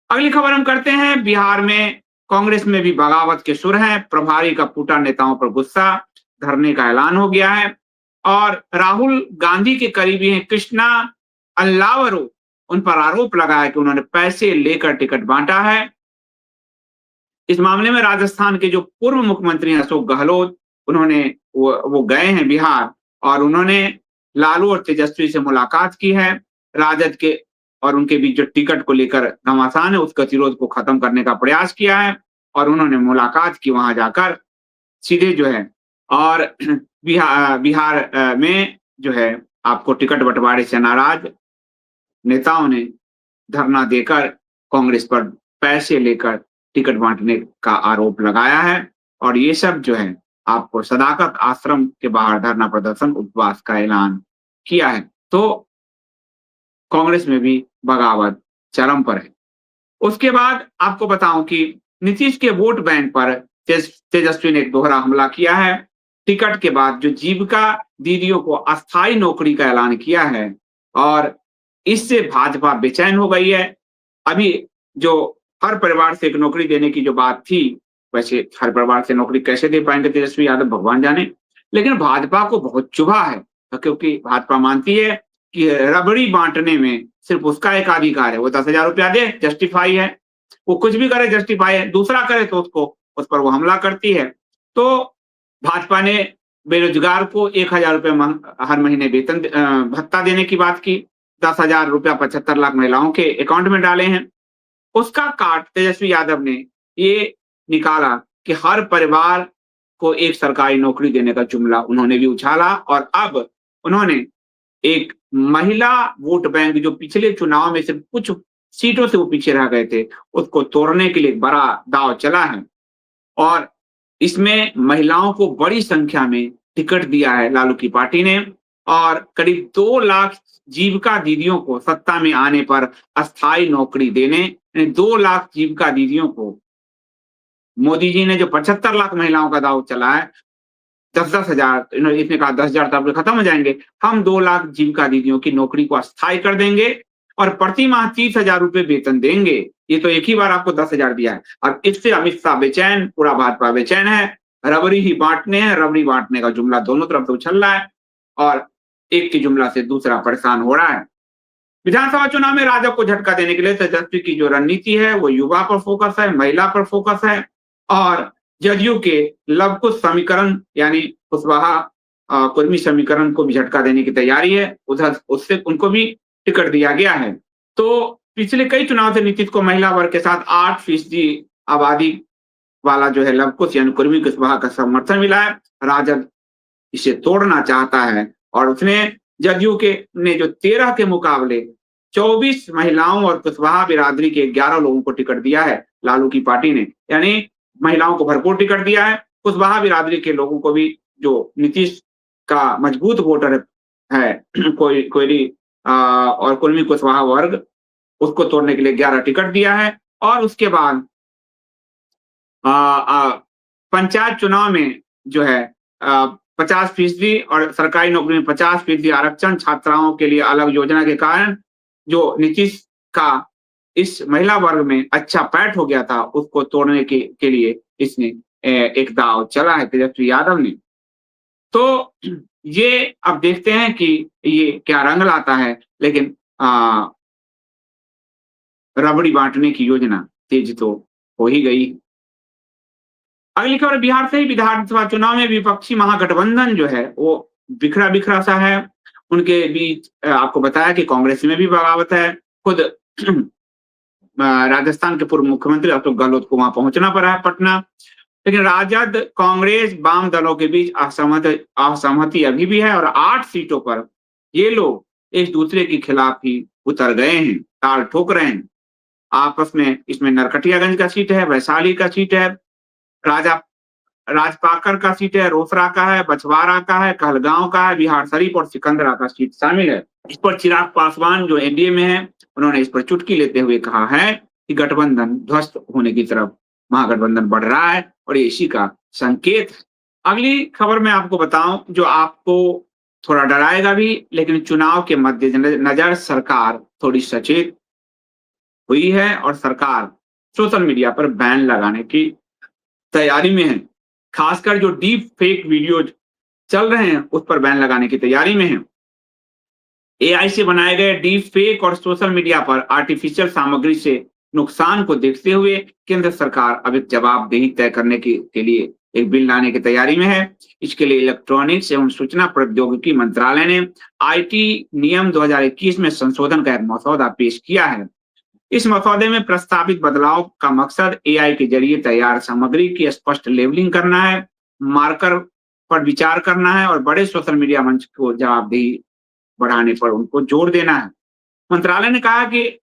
Speaker 1: अगली खबर हम करते हैं। बिहार में कांग्रेस में भी बगावत के सुर हैं। प्रभारी का फूटा नेताओं पर गुस्सा, धरने का ऐलान हो गया है और राहुल गांधी के करीबी हैं कृष्णा अल्लावरो, उन पर आरोप लगा है कि उन्होंने पैसे लेकर टिकट बांटा है। इस मामले में राजस्थान के जो पूर्व मुख्यमंत्री हैं अशोक गहलोत, उन्होंने वो गए हैं बिहार और उन्होंने लालू और तेजस्वी से मुलाकात की है। राजद के और उनके बीच जो टिकट को लेकर घमासान है, उस गतिरोध को खत्म करने का प्रयास किया है और उन्होंने मुलाकात की वहां जाकर सीधे जो है। और बिहार में जो है आपको टिकट बंटवारे से नाराज नेताओं ने धरना देकर कांग्रेस पर पैसे लेकर टिकट बांटने का आरोप लगाया है और ये सब जो है आपको सदाकत आश्रम के बाहर धरना प्रदर्शन, उपवास का ऐलान किया है। तो कांग्रेस में भी बगावत चरम पर है। उसके बाद आपको बताऊं कि नीतीश के वोट बैंक पर तेजस्वी ने एक दोहरा हमला किया है। टिकट के बाद जो जीविका दीदियों को अस्थायी नौकरी का ऐलान किया है और इससे भाजपा बेचैन हो गई है। अभी जो हर परिवार से एक नौकरी देने की जो बात थी, वैसे हर परिवार से नौकरी कैसे दे पाएंगे तेजस्वी यादव भगवान जाने, लेकिन भाजपा को बहुत चुभा है क्योंकि भाजपा मानती है कि रबड़ी बांटने में सिर्फ उसका एक अधिकार है। वो 10,000 रुपया दे, जस्टिफाई है, वो कुछ भी करे जस्टिफाई है, दूसरा करे तो उस पर वो हमला करती है। तो भाजपा ने बेरोजगार को 1,000 रुपये हर महीने वेतन भत्ता देने की बात की, 10,000 रुपया 75 लाख महिलाओं के अकाउंट में डाले हैं। उसका काट तेजस्वी यादव ने ये निकाला कि हर परिवार को एक सरकारी नौकरी देने का जुमला उन्होंने भी उछाला और अब उन्होंने एक महिला वोट बैंक जो पिछले चुनाव में सिर्फ कुछ सीटों से वो पीछे रह गए थे, उसको तोड़ने के लिए एक बड़ा दांव चला है और इसमें महिलाओं को बड़ी संख्या में टिकट दिया है लालू की पार्टी ने और करीब 2 लाख जीविका दीदियों को सत्ता में आने पर अस्थायी नौकरी देने, यानी 2 लाख जीविका दीदियों को मोदी जी ने जो 75 लाख महिलाओं का दांव चला है, 10-10 हजार इसने कहा 10,000 तो आपके खत्म हो जाएंगे। हम 2 लाख जीविका दीदियों की नौकरी को अस्थायी कर देंगे और प्रति माह 30,000 रुपए वेतन देंगे। ये तो एक ही बार आपको 10,000 दिया है। अब इससे अमित शाह बेचैन, पूरा भाजपा बेचैन है। रबड़ी ही बांटने हैं, रबड़ी बांटने का जुमला दोनों तरफ से उछल रहा है और एक की जुमला से दूसरा परेशान हो रहा है। विधानसभा चुनाव में राजग को झटका देने के लिए तेजस्वी की जो रणनीति है वो युवा पर फोकस है, महिला पर फोकस है और जदयू के लवकुश समीकरण यानी कुशवाहा कुर्मी समीकरण को भी झटका देने की तैयारी है। उधर उससे उनको भी टिकट दिया गया है। तो पिछले कई चुनाव से नीतीश को महिला वर्ग के साथ 8% आबादी वाला जो है लवकुश यानी कुर्मी कुशवाहा का समर्थन मिला है। राजद इसे तोड़ना चाहता है और उसने जदयू के ने जो 13 के मुकाबले 24 महिलाओं और कुशवाहा बिरादरी के 11 लोगों को टिकट दिया है लालू की पार्टी ने, यानी महिलाओं को भरपूर टिकट दिया है। कुशवाहा बिरादरी के लोगों को भी जो नीतीश का मजबूत वोटर है कोयली और कुर्मी कुशवाहा वर्ग उसको तोड़ने के लिए 11 टिकट दिया है और उसके बाद पंचायत चुनाव में जो है 50% और सरकारी नौकरी में 50% आरक्षण छात्राओं के लिए अलग योजना के कारण जो नीतीश का इस महिला वर्ग में अच्छा पैठ हो गया था उसको तोड़ने के लिए इसने एक दांव चला है तेजस्वी यादव ने। तो ये अब देखते हैं कि ये क्या रंग लाता है, लेकिन रबड़ी बांटने की योजना तेज तो हो ही गई। अगली खबर बिहार से ही। विधानसभा चुनाव में विपक्षी महागठबंधन जो है वो बिखरा सा है। उनके बीच आपको बताया कि कांग्रेस में भी बगावत है। खुद राजस्थान के पूर्व मुख्यमंत्री अशोक गहलोत को वहां पहुंचना पड़ा है पटना, लेकिन राजद कांग्रेस वाम दलों के बीच असहमति अभी भी है और 8 सीटों पर ये लोग एक दूसरे के खिलाफ ही उतर गए हैं, ताल ठोक रहे हैं आपस में। इसमें नरकटियागंज का सीट है, वैशाली का सीट है, राजा राजपाकर का सीट है, रोसड़ा का है, बछवाड़ा का है, कहलगांव का है, बिहार शरीफ और सिकंदरा का सीट शामिल है। इस पर चिराग पासवान जो एनडीए में है उन्होंने इस पर चुटकी लेते हुए कहा है कि गठबंधन ध्वस्त होने की तरफ महागठबंधन बढ़ रहा है और ये इसी का संकेत है। अगली खबर मैं आपको बताऊं जो आपको थोड़ा डराएगा भी, लेकिन चुनाव के मद्देनजर सरकार थोड़ी सचेत हुई है और सरकार सोशल मीडिया पर बैन लगाने की तैयारी में है। खासकर जो डीप फेक वीडियो चल रहे हैं उस पर बैन लगाने की तैयारी में है। एआई से बनाए गए डीप फेक और सोशल मीडिया पर आर्टिफिशियल सामग्री से नुकसान को देखते हुए केंद्र सरकार अब एक जवाबदेही तय करने के लिए एक बिल लाने की तैयारी में है। इसके लिए इलेक्ट्रॉनिक्स एवं सूचना प्रौद्योगिकी मंत्रालय ने आईटी नियम 2021 में संशोधन का एक मसौदा पेश किया है। इस मसौदे में प्रस्तावित बदलाव का मकसद एआई के जरिए तैयार सामग्री की स्पष्ट लेबलिंग करना है, मार्कर पर विचार करना है और बड़े सोशल मीडिया मंच को जवाबदेही बढ़ाने पर उनको जोर देना है। मंत्रालय ने कहा कि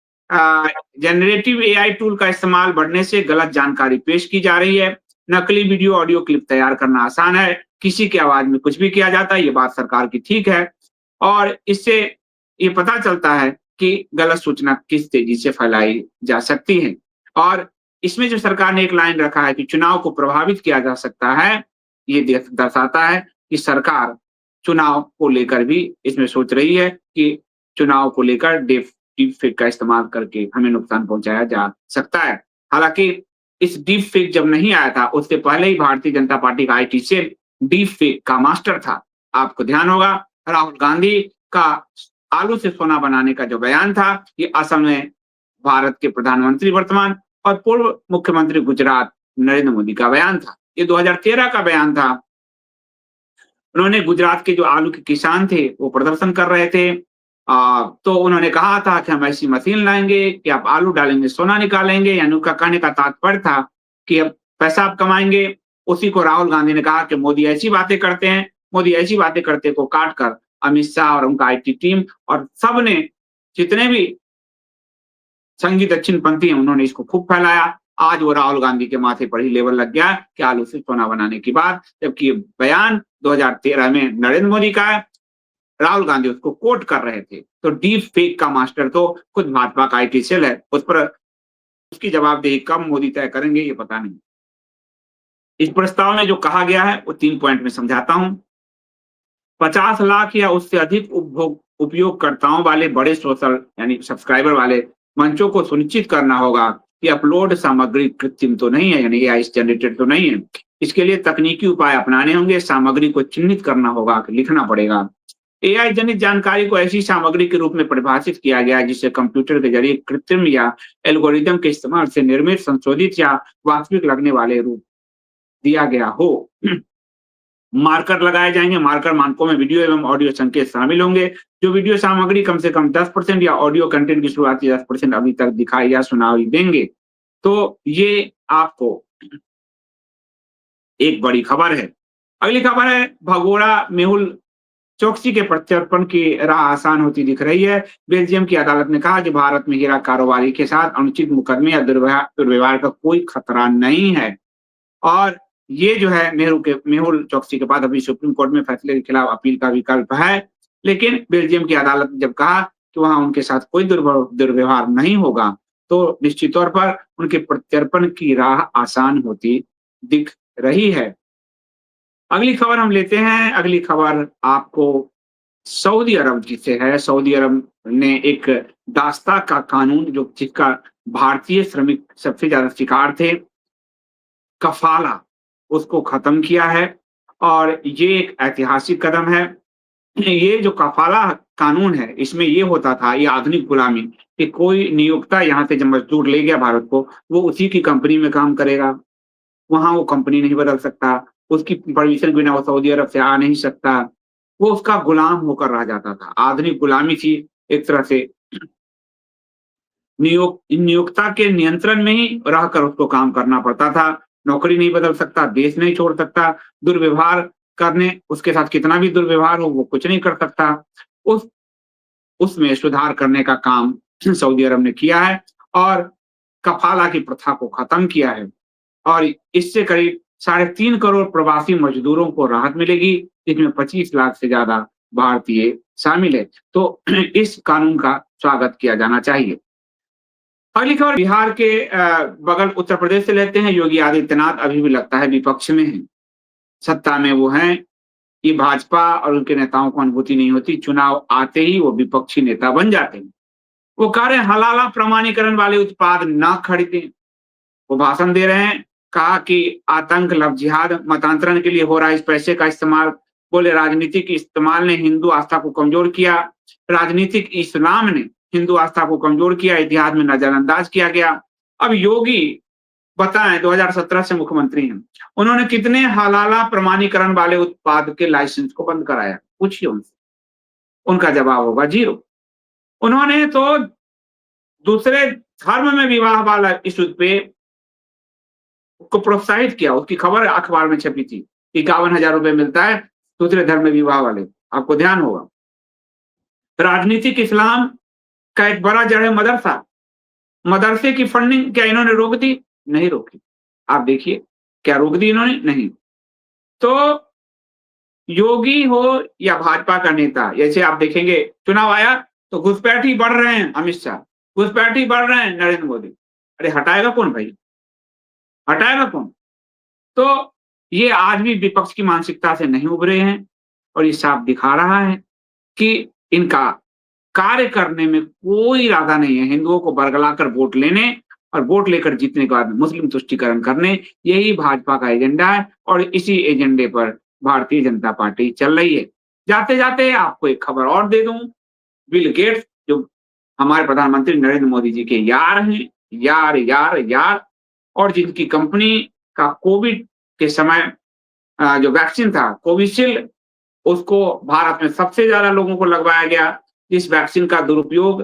Speaker 1: जनरेटिव एआई टूल का इस्तेमाल बढ़ने से गलत जानकारी पेश की जा रही है। नकली वीडियो ऑडियो क्लिप तैयार करना आसान है, किसी की आवाज में कुछ भी किया जाता है, ये बात सरकार की ठीक है और इससे ये पता चलता है कि गलत सूचना किस तेजी से फैलाई जा सकती है। और इसमें जो सरकार ने एक लाइन रखा है कि चुनाव को प्रभावित किया जा सकता है, ये दर्शाता है कि सरकार चुनाव को लेकर भी इसमें सोच रही है कि चुनाव को लेकर डीप फेक का इस्तेमाल करके हमें नुकसान पहुंचाया जा सकता है। हालांकि इस डीप फेक जब नहीं आया था उससे पहले ही भारतीय जनता पार्टी का आईटी सेल डीप फेक का मास्टर था। आपको ध्यान होगा राहुल गांधी का आलू से सोना बनाने का जो बयान था, ये असल में भारत के प्रधानमंत्री वर्तमान और पूर्व मुख्यमंत्री गुजरात नरेंद्र मोदी का बयान था। ये 2013 का बयान था। उन्होंने गुजरात के जो आलू के किसान थे वो प्रदर्शन कर रहे थे तो उन्होंने कहा था कि हम ऐसी मशीन लाएँगे कि आप आलू डालेंगे, सोना निकालेंगे, यानी उनका कहने का तात्पर्य था कि अब पैसा आप कमाएँगे। उसी को राहुल गांधी ने कहा कि मोदी ऐसी बातें करते हैं, मोदी ऐसी बातें करते को काट कर अमित शाह और उनका आईटी टीम और सबने, जितने भी संघी दक्षिणपंथी हैं, उन्होंने इसको खूब फैलाया। आज वो राहुल गांधी के माथे पर ही लेबल लग गया कि आलू से सोना बनाने की बात, जबकि ये बयान 2013 में नरेंद्र मोदी का है, राहुल गांधी उसको कोट कर रहे थे। तो डीप फेक का मास्टर तो खुद भाजपा का आईटी सेल है, उस पर उसकी जवाबदेही कब मोदी तय करेंगे ये पता नहीं। इस प्रस्ताव में जो कहा गया है वो 3 पॉइंट में समझाता हूँ। 50 लाख या उससे अधिक उपयोगकर्ताओं वाले बड़े सोशल यानी सब्सक्राइबर वाले मंचों को सुनिश्चित करना होगा कि अपलोड सामग्री कृत्रिम तो नहीं है, यानी एआई जनरेटेड तो नहीं है। इसके लिए तकनीकी उपाय अपनाने होंगे, सामग्री को चिन्हित करना होगा, लिखना पड़ेगा। एआई जनित जानकारी को ऐसी सामग्री के रूप में परिभाषित किया गया है जिसे कंप्यूटर के जरिए कृत्रिम या एल्गोरिदम के इस्तेमाल से निर्मित, संशोधित या वास्तविक लगने वाले रूप दिया गया हो। मार्कर लगाए जाएंगे, मार्कर मानकों में वीडियो एवं ऑडियो संकेत शामिल होंगे। जो वीडियो सामग्री कम से कम 10% या ऑडियो कंटेंट की शुरुआती 10% अभी तक दिखाई या सुनाई देंगे। तो ये आपको एक बड़ी खबर है। अगली खबर है, भगोड़ा मेहुल चोकसी के प्रत्यर्पण की राह आसान होती दिख रही है। बेल्जियम की अदालत ने कहा कि भारत में हीरा कारोबारी के साथ अनुचित मुकदमे या दुर्व्यवहार का कोई खतरा नहीं है। और ये जो है मेहुल चोकसी के बाद अभी सुप्रीम कोर्ट में फैसले के खिलाफ अपील का विकल्प है। लेकिन बेल्जियम की अदालत ने जब कहा कि वहां उनके साथ कोई दुर्व्यवहार नहीं होगा, तो निश्चित तौर पर उनके प्रत्यर्पण की राह आसान होती दिख रही है। अगली खबर हम लेते हैं। अगली खबर आपको सऊदी अरब की से है। सऊदी अरब ने एक दास्ता का कानून, जो जिसका भारतीय श्रमिक सबसे ज्यादा शिकार थे, कफाला, उसको खत्म किया है और ये एक ऐतिहासिक कदम है। ये जो कफाला कानून है, इसमें ये होता था, ये आधुनिक गुलामी, कि कोई नियोक्ता यहाँ से जब मजदूर ले गया भारत को, वो उसी की कंपनी में काम करेगा, वहाँ वो कंपनी नहीं बदल सकता, उसकी परमिशन के बिना वो सऊदी अरब से आ नहीं सकता, वो उसका गुलाम होकर रह जाता था। आधुनिक गुलामी थी एक तरह से। नियोक्ता के नियंत्रण में ही रहकर उसको काम करना पड़ता था। नौकरी नहीं बदल सकता, देश नहीं छोड़ सकता, दुर्व्यवहार करने उसके साथ कितना भी दुर्व्यवहार हो वो कुछ नहीं कर सकता। उस उसमें सुधार करने का काम सऊदी अरब ने किया है और कफाला की प्रथा को खत्म किया है और इससे करीब 3.5 करोड़ प्रवासी मजदूरों को राहत मिलेगी, जिसमें 25 लाख से ज्यादा भारतीय शामिल है। तो इस कानून का स्वागत किया जाना चाहिए। अगली खबर बिहार के बगल उत्तर प्रदेश से लेते हैं। योगी आदित्यनाथ अभी भी लगता है विपक्ष में हैं, सत्ता में वो हैं। ये भाजपा और उनके नेताओं को अनुभूति नहीं होती, चुनाव आते ही वो विपक्षी नेता बन जाते हैं। वो कह रहे हैं हलाला प्रमाणीकरण वाले उत्पाद ना खरीदें। वो भाषण दे रहे हैं, कहा कि आतंक, लव जिहाद, मतांतरण के लिए हो रहा है इस पैसे का इस्तेमाल। बोले राजनीतिक इस्तेमाल ने हिंदू आस्था को कमजोर किया, राजनीतिक इस्लाम ने हिंदू आस्था को कमजोर किया, इतिहास में नजरअंदाज किया गया। अब योगी बताएं, 2017 से मुख्यमंत्री हैं, उन्होंने कितने हलाला प्रमाणीकरण वाले उत्पाद के लाइसेंस को बंद कराया? पूछिए उनसे, उनका जवाब होगा जीरो। उन्होंने तो दूसरे धर्म में विवाह वाला इशू पे को प्रोत्साहित किया, उसकी खबर अखबार में छपी थी। 51,000 रुपए मिलता है दूसरे धर्म में विवाह वाले, आपको ध्यान होगा। राजनीतिक इस्लाम का एक बड़ा जड़ है मदरसा। मदरसे की फंडिंग क्या इन्होंने रोक दी? नहीं रोकी। आप देखिए, क्या रोक दी इन्होंने? नहीं। तो योगी हो या भाजपा का नेता, जैसे आप देखेंगे चुनाव आया तो घुसपैठी बढ़ रहे हैं अमित शाह, घुसपैठी बढ़ रहे हैं नरेंद्र मोदी। अरे हटाएगा कौन भाई? हटाएगा कौन? तो ये आज भी विपक्ष की मानसिकता से नहीं उभरे हैं और ये साफ दिखा रहा है कि इनका कार्य करने में कोई इरादा नहीं है। हिंदुओं को बरगलाकर वोट लेने और वोट लेकर जीतने के बाद मुस्लिम तुष्टीकरण करने, यही भाजपा का एजेंडा है और इसी एजेंडे पर भारतीय जनता पार्टी चल रही है। जाते-जाते आपको एक खबर और दे दूं, बिल गेट्स जो हमारे प्रधानमंत्री नरेंद्र मोदी जी के यार हैं, यार और जिनकी कंपनी का कोविड के समय जो वैक्सीन था कोविशील्ड, उसको भारत में सबसे ज्यादा लोगों को लगवाया गया। इस वैक्सीन का दुरुपयोग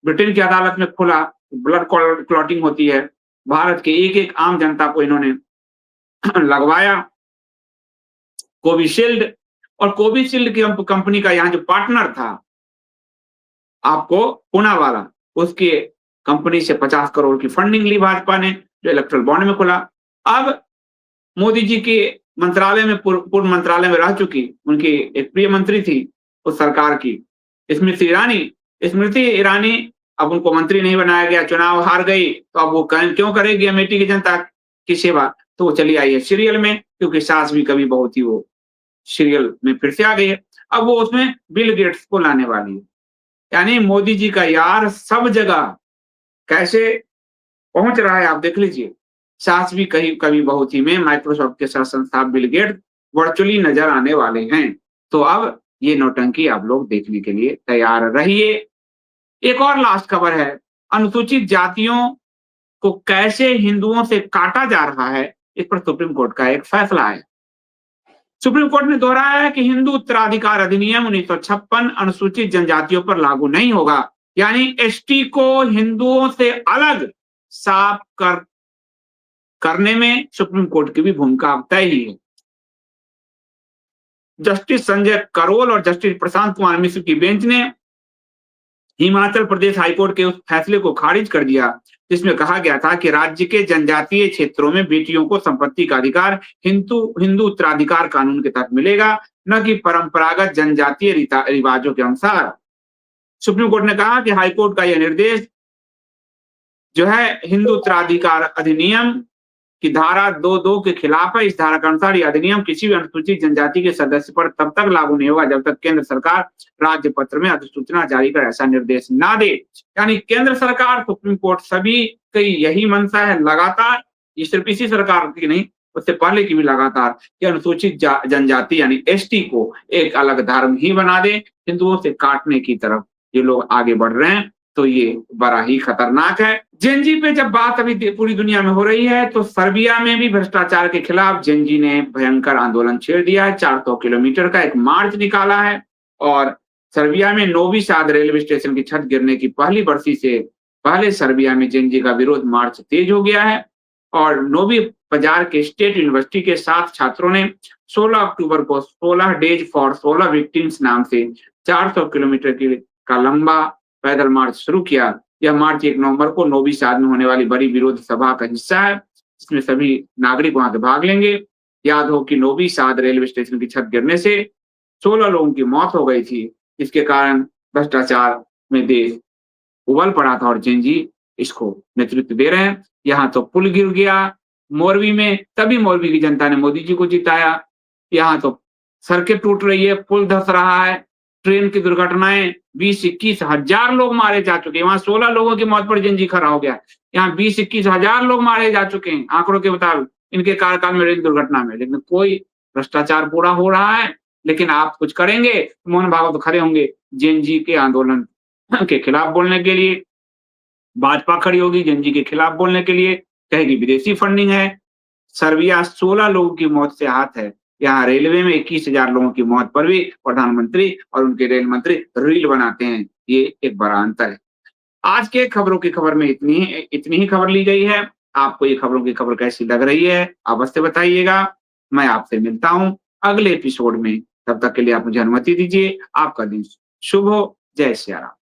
Speaker 1: ब्रिटेन की अदालत में खुला, ब्लड क्लॉटिंग होती है। भारत के एक-एक आम जनता को इन्होंने लगवाया। कोविशील्ड और कोविशील्ड की कंपनी का यहाँ जो पार्टनर था, आपको पूना वाला, उसके कंपनी से 50 करोड़ की फंडिंग ली भाजपा ने, जो इलेक्ट्रल बॉन्ड में खुला। अब मोदी जी के मंत्रालय में पूर्व मंत्रालय में रह चुकी, उनकी एक प्रिय मंत्री थी उस सरकार की, स्मृति ईरानी। स्मृति ईरानी, अब उनको मंत्री नहीं बनाया गया, चुनाव हार गई, तो अब वो क्यों करेगी अमेठी की जनता की सेवा? तो वो चली आई है सीरियल में, क्योंकि सास भी कभी बहू थी, वो सीरियल में फिर से आ गई है। अब वो उसमें बिल गेट्स को लाने वाली है। यानी मोदी जी का यार सब जगह कैसे पहुंच रहा है, आप देख लीजिए। सास भी कहीं कभी बहू थी में माइक्रोसॉफ्ट के साथ संस्थापक बिल गेट्स वर्चुअली नजर आने वाले हैं। तो अब ये नौटंकी आप लोग देखने के लिए तैयार रहिए। एक और लास्ट खबर है, अनुसूचित जातियों को कैसे हिंदुओं से काटा जा रहा है, इस पर सुप्रीम कोर्ट का एक फैसला है। सुप्रीम कोर्ट ने दोहराया है कि हिंदू उत्तराधिकार अधिनियम 1956 अनुसूचित जनजातियों पर लागू नहीं होगा। यानी एसटी को हिंदुओं से अलग साफ करने में सुप्रीम कोर्ट की भी भूमिका तय ही है। जस्टिस संजय करोल और जस्टिस प्रशांत कुमार मिश्र की बेंच ने हिमाचल प्रदेश हाईकोर्ट के उस फैसले को खारिज कर दिया, जिसमें कहा गया था कि राज्य के जनजातीय क्षेत्रों में बेटियों को संपत्ति का अधिकार हिंदू उत्तराधिकार कानून के तहत मिलेगा, न कि परंपरागत जनजातीय रिवाजों के अनुसार। सुप्रीम कोर्ट ने कहा कि हाईकोर्ट का यह निर्देश जो है हिंदू उत्तराधिकार अधिनियम की धारा 2(2) के खिलाफ है। इस धारा के अनुसार यह अधिनियम किसी भी अनुसूचित जनजाति के सदस्य पर तब तक लागू नहीं होगा जब तक केंद्र सरकार राज्य पत्र में अधिसूचना जारी कर ऐसा निर्देश ना दे। यानी केंद्र सरकार, सुप्रीम कोर्ट सभी की यही मंशा है लगातार, ये सिर्फ इसी सरकार की नहीं, उससे पहले की भी लगातार, कि अनुसूचित जनजाति यानी एसटी को एक अलग धर्म ही बना दे, हिंदुओं से काटने की तरफ ये लोग आगे बढ़ रहे हैं। तो ये बड़ा ही खतरनाक है। जेनजी पे जब बात अभी पूरी दुनिया में हो रही है, तो सर्बिया में भी भ्रष्टाचार के खिलाफ जेनजी ने भयंकर आंदोलन छेड़ दिया है। 400 किलोमीटर का एक मार्च निकाला है और सर्बिया में नोवी साद रेलवे स्टेशन की छत गिरने की पहली बरसी से पहले सर्बिया में जेनजी का विरोध मार्च तेज हो गया है और नोवी बाजार के स्टेट यूनिवर्सिटी के 7 छात्रों ने 16 अक्टूबर को 16 डेज फॉर 16 विक्टिम्स नाम से 400 किलोमीटर का लंबा पैदल मार्च शुरू किया। यह मार्च 1 नवंबर को नोवी साद में होने वाली बड़ी विरोध सभा का हिस्सा है, जिसमें सभी नागरिक वहां से भाग लेंगे। याद हो कि नोवी साद रेलवे स्टेशन की छत गिरने से 16 लोगों की मौत हो गई थी, जिसके कारण भ्रष्टाचार में देश उबल पड़ा था और जेनजी इसको नेतृत्व दे रहे हैं। यहाँ तो पुल गिर गया मोरवी में, तभी मोरवी की जनता ने मोदी जी को जिताया। यहाँ तो सड़कें टूट रही है, पुल धंस रहा है, ट्रेन की दुर्घटनाएं 20-21 हजार लोग मारे जा चुके हैं। वहां 16 लोगों की मौत पर जेनजी खड़ा हो गया, यहाँ 20-21 हजार लोग मारे जा चुके हैं आंकड़ों के मुताबिक इनके कार्यकाल में रेल दुर्घटना में। लेकिन कोई भ्रष्टाचार पूरा हो रहा है, लेकिन आप कुछ करेंगे, मोहन भागवत खड़े होंगे जेनजी के आंदोलन के खिलाफ बोलने के लिए। भाजपा खड़ी होगी जेनजी के खिलाफ बोलने के लिए, कहेगी विदेशी फंडिंग है। सर्बिया 16 लोगों की मौत से आहत है, यहाँ रेलवे में 21,000 लोगों की मौत पर भी प्रधानमंत्री और उनके रेल मंत्री रील बनाते हैं। ये एक बड़ा अंतर है। आज के खबरों की खबर में इतनी ही खबर ली गई है। आपको ये खबरों की खबर कैसी लग रही है अवश्य बताइएगा। मैं आपसे मिलता हूँ अगले एपिसोड में, तब तक के लिए आप मुझे अनुमति दीजिए। आपका दिन शुभ हो। जय श्री राम।